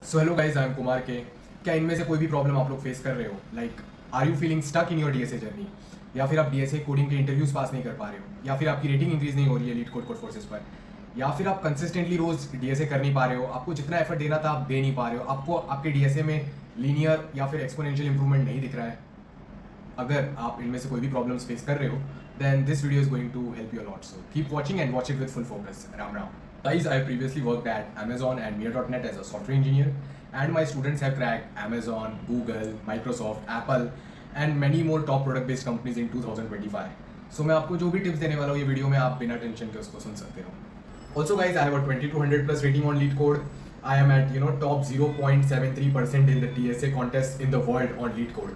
So hello guys, I am Kumar के। क्या इनमें से कोई भी प्रॉब्लम आप लोग फेस कर रहे हो? Like, are you feeling stuck in your DSA journey? या फिर आप डीएसए कोडिंग के इंटरव्यूज पास नहीं कर पा रहे हो, या फिर आपकी रेटिंग इंक्रीज नहीं हो रही है लीड कोड फोर्सेस पर, या फिर आप कंसिस्टेंटली रोज डीएसए कर नहीं पा रहे हो, आपको जितना एफर्ट देना था आप दे नहीं पा रहे हो, आपको आपके डीएसए में लीनियर या फिर एक्सपोनेंशियल इंप्रूवमेंट नहीं दिख रहा है। अगर आप इनमें से कोई भी प्रॉब्लम्स फेस कर रहे हो, then this video is going to help you a lot. So keep watching and watch it with full focus. Ram Ram. Guys, I previously worked at Amazon and Mir.net as a software engineer, and my students have cracked Amazon, Google, Microsoft, Apple, and many more top product-based companies in 2025. So मैं आपको जो भी tips देने वाला हूँ ये video में आप बिना टेंशन के उसको सुन सकते हो. Also guys, I have a 20 to 100 plus rating on LeetCode. I am at top 0.73% in the DSA contest in the world on LeetCode.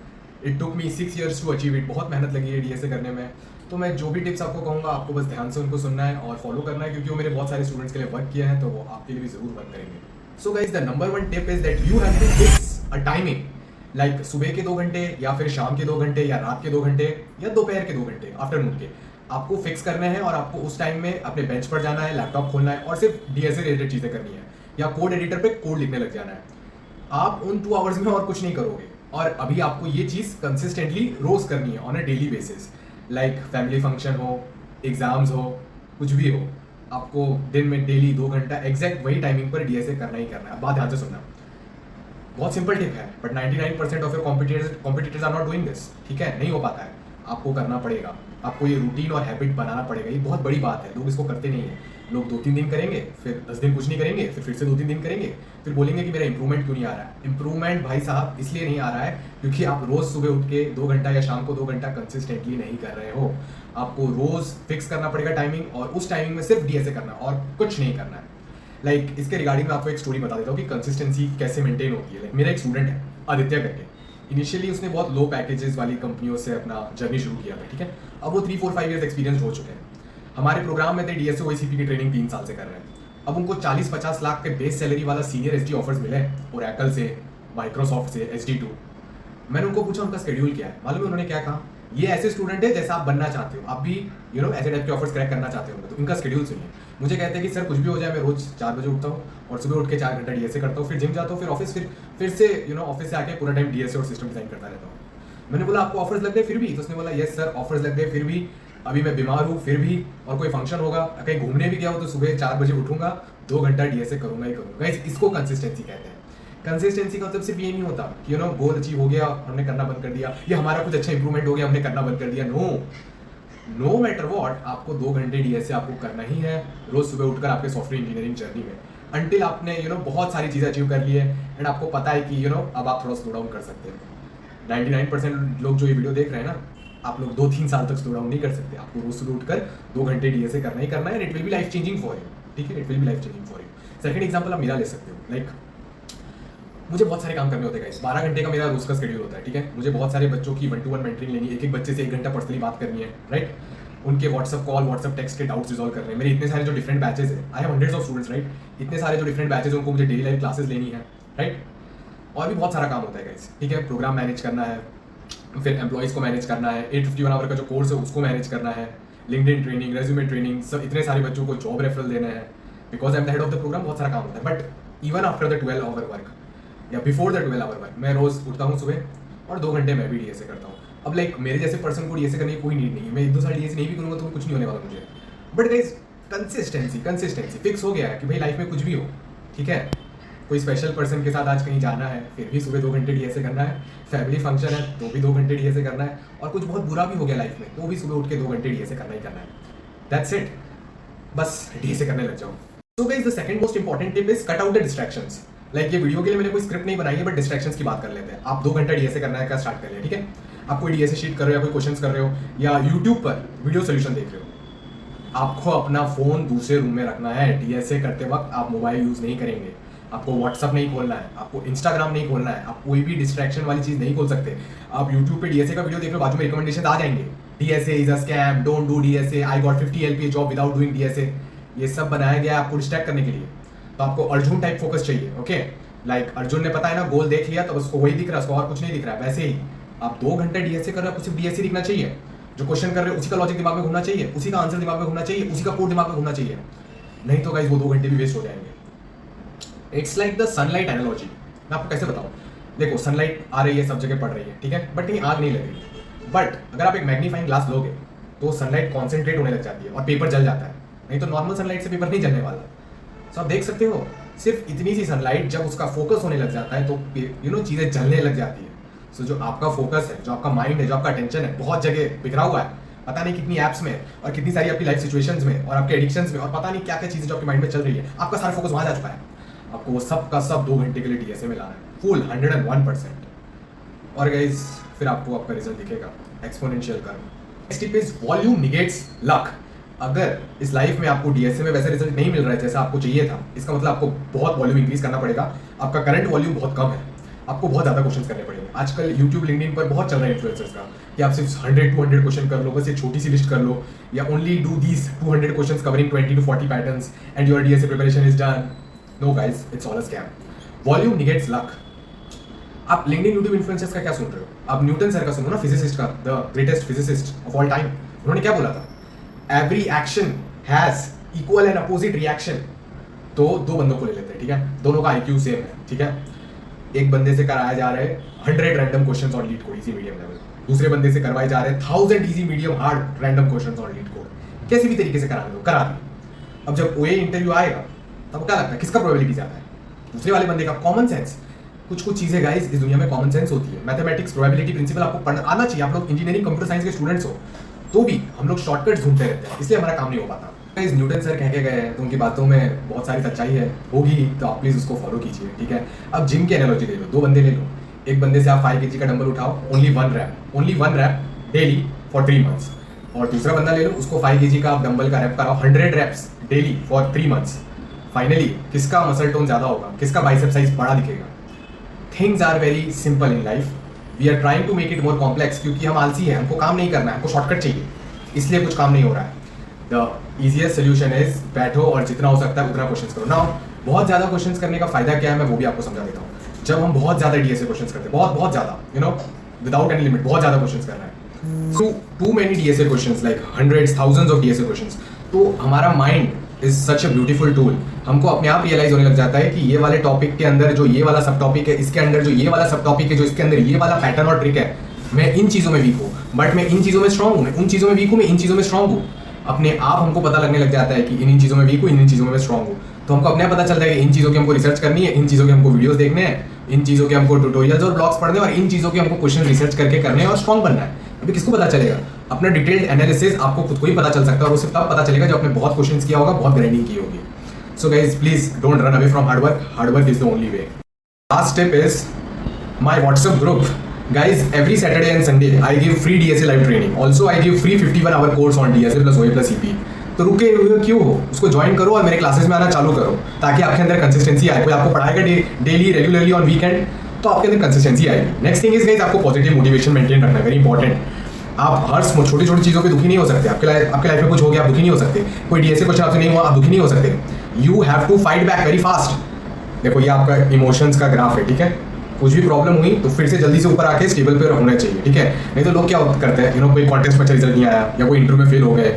It took me 6 years to achieve it. बहुत मेहनत लगी है DSA करने में. तो मैं जो भी टिप्स आपको कहूँगा आपको बस ध्यान से उनको सुनना है और फॉलो करना है, क्योंकि वो मेरे बहुत सारे स्टूडेंट्स के लिए वर्क किया है, तो वो आपके लिए भी जरूर वर्क करेंगे. So guys, the number one tip is that you have to fix a timing. Like सुबह के 2 घंटे या फिर शाम के 2 घंटे या रात के 2 घंटे या दोपहर के 2 घंटे आफ्टरनून के आपको फिक्स करने हैं, और आपको उस टाइम में अपने बेंच पर जाना है, लैपटॉप खोलना है और सिर्फ डीएसए रिलेटेड चीज़ें करनी है या कोड एडिटर पे कोड लिखने लग जाना है. आप उन 2 आवर्स में और कुछ नहीं करोगे, और अभी आपको ये चीज़ कंसिस्टेंटली रोज करनी है on a daily basis. Like family function हो, एग्जाम्स हो, कुछ भी हो, आपको दिन में डेली 2 घंटा एग्जैक्ट वही टाइमिंग पर डीएसए करना ही करना है. बात ध्यान से सुनना. बहुत सिंपल टिप है, but 99% of your competitors are not doing this. ठीक है, नहीं हो पाता है. आपको करना पड़ेगा, आपको ये रूटीन और हैबिट बनाना पड़ेगा. ये बहुत बड़ी बात है, लोग इसको करते नहीं है. लोग 2-3 दिन करेंगे, फिर 10 दिन कुछ नहीं करेंगे, फिर से 2-3 दिन करेंगे, फिर बोलेंगे कि मेरा इंप्रूवमेंट क्यों नहीं आ रहा है. इंप्रूवमेंट भाई साहब इसलिए नहीं आ रहा है क्योंकि आप रोज सुबह उठ के 2 घंटा या शाम को 2 घंटा कंसिस्टेंटली नहीं कर रहे हो. आपको रोज फिक्स करना पड़ेगा टाइमिंग, और उस टाइमिंग में सिर्फ डीएसए करना और कुछ नहीं करना है. लाइक इसके रिगार्डिंग मैं आपको एक स्टोरी बता देता हूँ कि कंसिस्टेंसी कैसे मेंटेन होती है. लाइक मेरा एक स्टूडेंट है आदित्य करके. इनिशियली उसने बहुत लो पैकेजेस वाली कंपनियों से अपना जर्नी शुरू किया था. ठीक है, अब वो 3-4-5 ईयर्स एक्सपीरियंस हो चुके हैं. हमारे प्रोग्राम में थे डीएसए ओएसीपी की ट्रेनिंग 3 साल से कर रहे हैं. अब उनको 40-50 लाख के बेस सैलरी वाला सीनियर एसडी ऑफर्स मिले ओरेकल से, माइक्रोसॉफ्ट से, एसडी2. मैंने उनको पूछा उनका शेड्यूल क्या है. मालूम है उन्होंने क्या कहा? ये ऐसे स्टूडेंट है जैसा आप बनना चाहते हो, आप भी ऐसे टाइप के ऑफर्स क्रैक करना चाहते हो, तो इनका शेड्यूल सुनिए. मुझे कहते हैं कि सर कुछ भी हो जाए, मैं रोज 4 बजे उठता हूँ और सुबह उठ के 4 घंटा डीएसए करता हूँ, फिर जिम जाता हूँ, फिर ऑफिस, फिर से ऑफिस से आके पूरा टाइम डीएसए और सिस्टम डिजाइन करता रहता हूँ. मैंने बोला आपको ऑफर्स लग गए फिर भी? तो उसने बोला यस सर, ऑफर्स लग गए फिर भी, अभी मैं बीमार हूँ फिर भी, और कोई फंक्शन होगा, कहीं घूमने भी गया हो तो सुबह 4 बजे उठूंगा, 2 घंटा डीएसए करूंगा ही करूंगा. इसको कंसिस्टेंसी कहते हैं. कंसिस्टेंसी का मतलब सिर्फ ये नहीं होता कि गोल अचीव हो गया हमने करना बंद कर दिया, या हमारा कुछ अच्छा इंप्रूवमेंट हो गया हमने करना बंद कर दिया. नो मैटर व्हाट, आपको 2 घंटे डीएसए आपको करना ही है रोज सुबह उठकर आपके सॉफ्टवेयर इंजीनियरिंग जर्नी में, अंटिल आपने बहुत सारी चीज़ें अचीव कर ली है एंड आपको पता है कि अब आप थोड़ा स्लो डाउन कर सकते हैं. 99% लोग जो ये वीडियो देख रहे हैं ना, आप लोग 2-3 साल तक स्लो डाउन नहीं कर सकते. आपको रोज सुबह उठकर 2 घंटे डीएसए करना ही करना है, and it will be life changing for you. ठीक है, it will be life changing for you. Second example आप मेरा ले सकते हो. लाइक मुझे बहुत सारे काम करने होते हैं गाइस. 12 घंटे का मेरा रोज का शेड्यूल होता है. ठीक है, मुझे बहुत सारे बच्चों की 1-to-1 मेंटरिंग लेनी है. एक बच्चे से 1 घंटा पर्सनली बात करनी है, राइट. उनके व्हाट्सअप कॉल, व्हाट्सअप टेक्स्ट के डाउट्स रिजॉल्व करने हैं. मेरे इतने सारे जो डिफरेंट बैचेस है, I have hundreds of students, right. इतने सारे जो डिफरेंट बैचेस उनको मुझे डेली लाइफ क्लासेस लेनी है, राइट. और भी बहुत सारा काम होता है गाइस. ठीक है, प्रोग्राम मैनेज करना है, फिर एम्प्लॉइज़ को मैनेज करना है, 851 आवर का जो कोर्स है उसको मैनेज करना है, लिंक्डइन ट्रेनिंग, रेज्यूमे ट्रेनिंग, सब इतने सारे बच्चों को जॉब रेफरल देना है. Because I am the head of the programme. बहुत सारा काम होता है. But even after the 12 hour work या बिफोर द 12 आवर वर्क, मैं रोज उठता हूँ सुबह और 2 घंटे मैं भी डीएसए करता हूँ. अब लाइक मेरे जैसे पर्सन को डीएसए करने की कोई नीड नहीं है. मैं 1-2 साल डीएसए नहीं भी करूँगा तो कुछ नहीं होने वाला मुझे. बट गाइस, कंसिस्टेंसी फिक्स हो गया है कि भाई लाइफ में कुछ भी हो, ठीक है, कोई स्पेशल पर्सन के साथ आज कहीं जाना है फिर भी सुबह 2 घंटे डीएसए करना है, फैमिली फंक्शन है तो भी 2 घंटे डीएसए करना है, और कुछ बहुत बुरा भी हो गया लाइफ में तो भी सुबह उठ के 2 घंटे डीएसए करना ही करना है. दैट्स इट, बस डीएसए करने लग जाओ. सो guys, the second most important tip is cut out the distractions. Like ये वीडियो के लिए मैंने कोई स्क्रिप्ट नहीं बनाई है, बट डिस्ट्रैक्शंस की बात कर लेते हैं. आप 2 घंटा डीएसए करना है का स्टार्ट कर लिया, ठीक है. आप कोई डीएसए शीट कर रहे हो या कोई क्वेश्चंस कर रहे हो या यूट्यूब पर वीडियो सोल्यूशन देख रहे हो, आपको अपना फोन दूसरे रूम में रखना है. डीएसए करते वक्त आप मोबाइल यूज नहीं करेंगे, आपको व्हाट्सअप नहीं खोलना है, आपको इंस्टाग्राम नहीं खोलना है, आप कोई भी डिस्ट्रैक्शन वाली चीज नहीं खोल सकते. आप यूट्यूब पे डीएसए का वीडियो देख लो, बाजू में रिकमेंडेशन आ जाएंगे, DSA is a scam, don't do DSA, I got 50 LPA job without doing DSA. ये सब बनाया गया है आपको डिस्ट्रैक्ट करने के लिए. तो आपको अर्जुन टाइप फोकस चाहिए. ओके, लाइक अर्जुन ने पता है ना, गोल देख लिया तो उसको वही दिख रहा है, उसको और कुछ नहीं दिख रहा है. वैसे ही आप 2 घंटे डीएसए कर रहे हो, आपको सिर्फ डीएसए दिखना चाहिए. जो क्वेश्चन कर रहे हो उसी का लॉजिक दिमाग में घूमना चाहिए, उसी का आंसर दिमाग में घूमना चाहिए, उसी का कोड दिमाग में घूमना चाहिए. नहीं तो गाइस वो 2 घंटे भी वेस्ट हो जाएंगे. It's like the sunlight analogy. मैं आपको कैसे बताऊँ, देखो सनलाइट आ रही है, सब जगह पड़ रही है, ठीक है, बट कहीं आग नहीं लग रही। बट अगर आप एक मैग्नीफाइंग ग्लास लोगे तो सनलाइट कॉन्सेंट्रेट होने लग जाती है और पेपर जल जाता है, नहीं तो नॉर्मल सनलाइट से पेपर नहीं जलने वाला। सो आप देख सकते हो, सिर्फ इतनी सी सनलाइट जब उसका फोकस होने लग जाता है तो चीज़ें जलने लग जाती है। सो जो आपका फोकस है, जो आपका माइंड है, जो आपका अटेंशन है, बहुत जगह बिखरा हुआ है, पता नहीं कितनी ऐप्स में और कितनी सारी आपकी लाइफ सिचुएशंस में और आपके एडिक्शंस में और पता नहीं क्या क्या चीज़ें जो आपके माइंड में चल रही है, आपका सारा फोकस वहाँ जा चुका है। आपको वो सब का सब 2 घंटे के लिए डीएसए में लाना है, फुल 101%। और गाइज फिर आपको आपका रिजल्ट दिखेगा exponential curve. Next tip is volume negates luck. अगर इस लाइफ में आपको डीएसए में वैसा रिजल्ट नहीं मिल रहा है जैसा आपको चाहिए था, इसका मतलब आपको बहुत वॉल्यूम इंक्रीज करना पड़ेगा। आपका करंट वॉल्यूम बहुत कम है, आपको बहुत ज़्यादा क्वेश्चन करने पड़ेंगे। आजकल यूट्यूब लिंक्डइन पर बहुत चल रहा है इन्फ्लुएंसर्स का कि आप सिर्फ 100-200 क्वेश्चन कर लो, बस ये छोटी सी लिस्ट कर लो, या only do these 200 questions covering 20 to 40 patterns and your DSA preparation is done. No guys, it's all a scam. Volume negates luck. आप लिंक्डइन यूट्यूब इन्फ्लुएंसर्स का क्या सुन रहे हो? आप न्यूटन सर का सुनो ना, फिजिसिस्ट का, the greatest physicist of all time. उन्होंने क्या बोला था? Every action has equal and opposite reaction. तो 2 बंदों को ले लेते हैं, ठीक है, दोनों का आईक्यू सेम है, ठीक है। एक बंदे से कराया जा रहा है 100 random questions on leet code easy medium level, दूसरे बंदे से करवाए जा रहे हैं 1000 easy medium hard random questions on leet code. कैसे भी तरीके से करा लो, करा दी। अब जब ओए इंटरव्यू आएगा तब क्या लगता है किसका प्रोबेबिलिटी ज्यादा है? दूसरे वाले बंदे का। कॉमन सेंस, कुछ चीजें गाइस इस दुनिया में कॉमन सेंस होती है। मैथमेटिक्स, प्रोबेबिलिटी प्रिंसिपल आपको पढ़ना आना चाहिए। आप लोग इंजीनियरिंग कंप्यूटर साइंस के स्टूडेंट्स हो तो भी हम लोग शॉर्टकट्स ढूंढते रहते हैं, इसलिए हमारा काम नहीं हो पाता। गाइस न्यूटन सर कह के गए हैं तो उनकी बातों में बहुत सारी सच्चाई है, होगी तो आप प्लीज उसको फॉलो कीजिए, ठीक है। अब जिम की एनालॉजी ले लो, 2 बंदे ले लो, एक बंदे से आप 5 kg का डंबल उठाओ, only 1 rep daily for 3 months, और दूसरा बंदा ले लो, उसको 5 kg का आप डंबल का रैप कराओ 100 reps daily for 3 months। Finally किसका मसल टोन ज्यादा होगा, किसका बाइसेप साइज बड़ा दिखेगा? Things are very simple in life, we are trying to make it more complex, क्योंकि हम आलसी हैं, हमको काम नहीं करना है, हमको शॉर्टकट चाहिए, इसलिए कुछ काम नहीं हो रहा है। द इजीएस्ट सोल्यूशन इज बैठो और जितना हो सकता है उतना क्वेश्चंस करो। नाउ बहुत ज़्यादा क्वेश्चंस करने का फायदा क्या है, मैं वो भी आपको समझा देता हूँ। जब हम बहुत ज़्यादा डीएसए क्वेश्चंस करते हैं, बहुत ज़्यादा, विदाउट एनी लिमिट, बहुत ज़्यादा क्वेश्चंस कर रहे हैं, so too many DSA questions, like hundreds thousands of DSA questions, तो हमारा mind is such a beautiful tool. हमको अपने आप रियलाइज होने लग जाता है कि ये वाले टॉपिक के अंदर जो ये वाला सब टॉपिक है, इसके अंदर जो ये वाला सब टॉपिक है, जो इसके अंदर ये वाला पैटर्न और ट्रिक है, मैं इन चीज़ों में वीक हूँ, बट मैं इन चीज़ों में स्ट्रांग हूँ, मैं उन चीज़ों में वीक हूँ, मैं इन चीज़ों में स्ट्रांग हूँ। अपने आप हमको पता लगने लग जाता है कि इन चीज़ों में वीक हूँ, इन चीज़ों में स्ट्रांग हूँ। तो हमको अपने आप पता चलता है कि इन चीज़ों की हमको रिसर्च करनी है, इन चीज़ों के हमको वीडियोस देखने हैं, इन चीज़ों के हमको ट्यूटोरियल्स और ब्लॉग्स पढ़ने हैं, और इन चीज़ों के हमको क्वेश्चन रिसर्च करके करने हैं और स्ट्रांग बनना है। अभी किसको पता चलेगा? अपना डिटेल्ड एनालिसिस आपको खुद को ही पता चल सकता है, और वो सिर्फ तब पता चलेगा जब आपने बहुत क्वेश्चंस किया होगा, बहुत ग्राइंडिंग की होगी। So guys please don't run away from hard work is the only way. Last step is my WhatsApp group. Guys, every Saturday and Sunday, I give free DSA live training. Also, I give free 51-hour course on DSA plus OA plus CP. तो रुके हुए क्यों हो? उसको join करो और मेरे classes में आना चालू करो, ताकि आपके अंदर कंसिस्टेंसी आए। कोई आपको पढ़ाएगा डेली रेगुलरली ऑन वीकेंड, तो आपके अंदर कंसिस्टेंसी आएगी। नेक्स्ट थिंग इज गाइस, आपको पॉजिटिव मोटिवेशन मेंटेन रखना, वेरी इंपॉर्टेंट। आप हर छोटी छोटी चीज़ों पे दुखी नहीं हो सकते। आपके लाइफ में कुछ हो गया, आप दुखी नहीं हो सकते। कोई डीएसए क्वेश्चन आपसे नहीं हुआ, आप दुखी नहीं हो सकते। You have to fight back very fast. देखो ये आपका इमोशंस का ग्राफ है, ठीक है। कुछ भी प्रॉब्लम हुई तो फिर से जल्दी से ऊपर आके स्टेबल पे होना चाहिए, ठीक है। नहीं तो लोग क्या करते हैं, कोई कॉन्टेस्ट में अच्छा रिजल्ट नहीं आया, या कोई इंटरव्यू में फेल हो गए,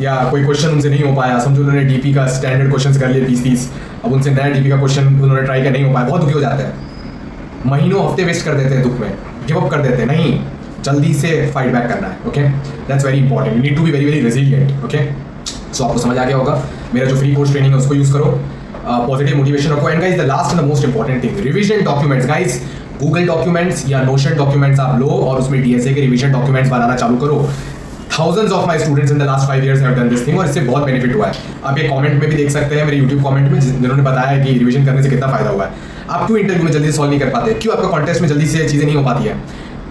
या कोई क्वेश्चन उनसे नहीं हो पाया, समझो उन्होंने डीपी का स्टैंडर्ड क्वेश्चन कर लिए 20-30, अब उनसे नया डीपी का क्वेश्चन उन्होंने ट्राई किया, नहीं हो पाया, बहुत दुखी हो जाते हैं, महीनों हफ्ते वेस्ट कर देते हैं दुख में, गिव अप कर देते हैं। नहीं, जल्दी से फाइट बैक करना है, okay. That's very important, you need to be very very resilient, okay. So आपको समझ आ गया होगा। मेरा जो फ्री कोर्स ट्रेनिंग है उसको यूज़ करो, पॉजिटिव मोटिवेशन रखो। And guys the last and the most important thing, revision documents. Guys Google documents या नोशन डॉक्यूमेंट्स आप लो और उसमें डीएसए के रिवीजन डॉक्यूमेंट्स बनाना चालू करो। Thousands of my students in the last 5 years have done this thing, और इससे बहुत बेनिफिट हुआ है। आप ये कमेंट में भी देख सकते हैं, मेरे YouTube कमेंट में, जिन्होंने बताया है कि रिवीजन करने से कितना फायदा हुआ है। आप क्यों इंटरव्यू में जल्दी से सॉल्व नहीं कर पाते? क्यों आपका कॉन्टेस्ट में जल्दी से चीज़ें नहीं हो पाती है?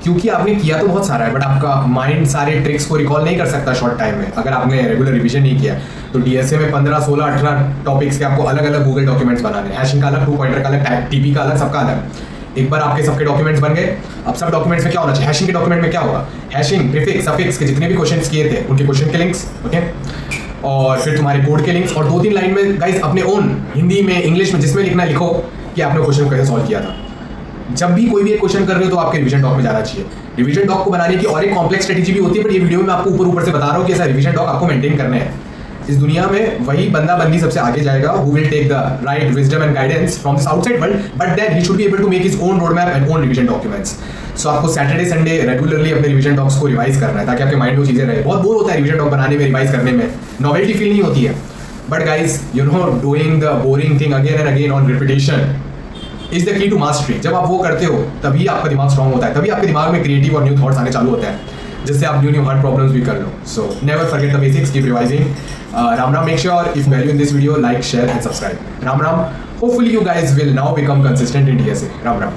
क्योंकि आपने किया तो बहुत सारा है, बट आपका माइंड सारे ट्रिक्स को रिकॉल नहीं कर सकता शॉर्ट टाइम में, अगर आपने रेगुलर रिवीजन नहीं किया। तो डीएसए में 15, 16, 18 टॉपिक्स के आपको अलग अलग गूगल डॉक्यूमेंट्स बनाने, हैशिंग का अलग, 2 पॉइंटर का अलग, टीपी का अलग, सबका अलग। एक बार आपके सबके डॉक्यूमेंट्स बन गए, अब सब डॉक्यूमेंट्स में क्या होना चाहिए? हैशिंग के डॉक्यूमेंट में क्या होगा? हैशिंग, प्रीफिक्स, सफिक्स के जितने भी क्वेश्चंस किए थे उनके क्वेश्चन के लिंक्स, ओके। और फिर तुम्हारे कोड के लिंक्स, और 2-3 लाइन में गाइस अपने ओन हिंदी में, इंग्लिश में, जिसमें लिखना लिखो कि आपने क्वेश्चन कैसे सॉल्व किया था। जब भी कोई भी एक क्वेश्चन कर रहे हो तो आपके रिवीजन डॉक में जाना चाहिए। रिवीजन डॉक को बनाने की और एक कॉम्प्लेक्स स्ट्रेटेजी भी होती है, बट ये वीडियो में मैं आपको ऊपर से बता रहा हूँ कि ऐसा रिवीजन डॉक आपको मेंटेन करना है। इस दुनिया में वही बंदा बंदी सबसे आगे जाएगा who will take the right wisdom and guidance from this outside world, but then he should be able to make his own roadmap and own revision documents. So आपको सैटरडे संडे रेगुलरली अपने revision docs को revise करना है ताकि आपके mind में चीज़ें रहे. बहुत बोर होता है रिविजन डॉक बनाने में, रिवाइज करने में, नॉवेल्टी फील नहीं होती है. But guys you know doing the boring thing again and again on repetition is the key to mastery. जब आप वो करते हो तभी आपका दिमाग स्ट्रॉन्ग होता है, तभी आपके दिमाग में क्रिएटिव और न्यू थॉट्स आने चालू होते हैं जिससे आप न्यू हार्ड प्रॉब्लम्स भी कर लो. So never forget the basics, keep revising. Ram Ram. Make sure if value in this video like share and subscribe. Ram Ram. Hopefully you guys will now become consistent in DSA. Ram Ram.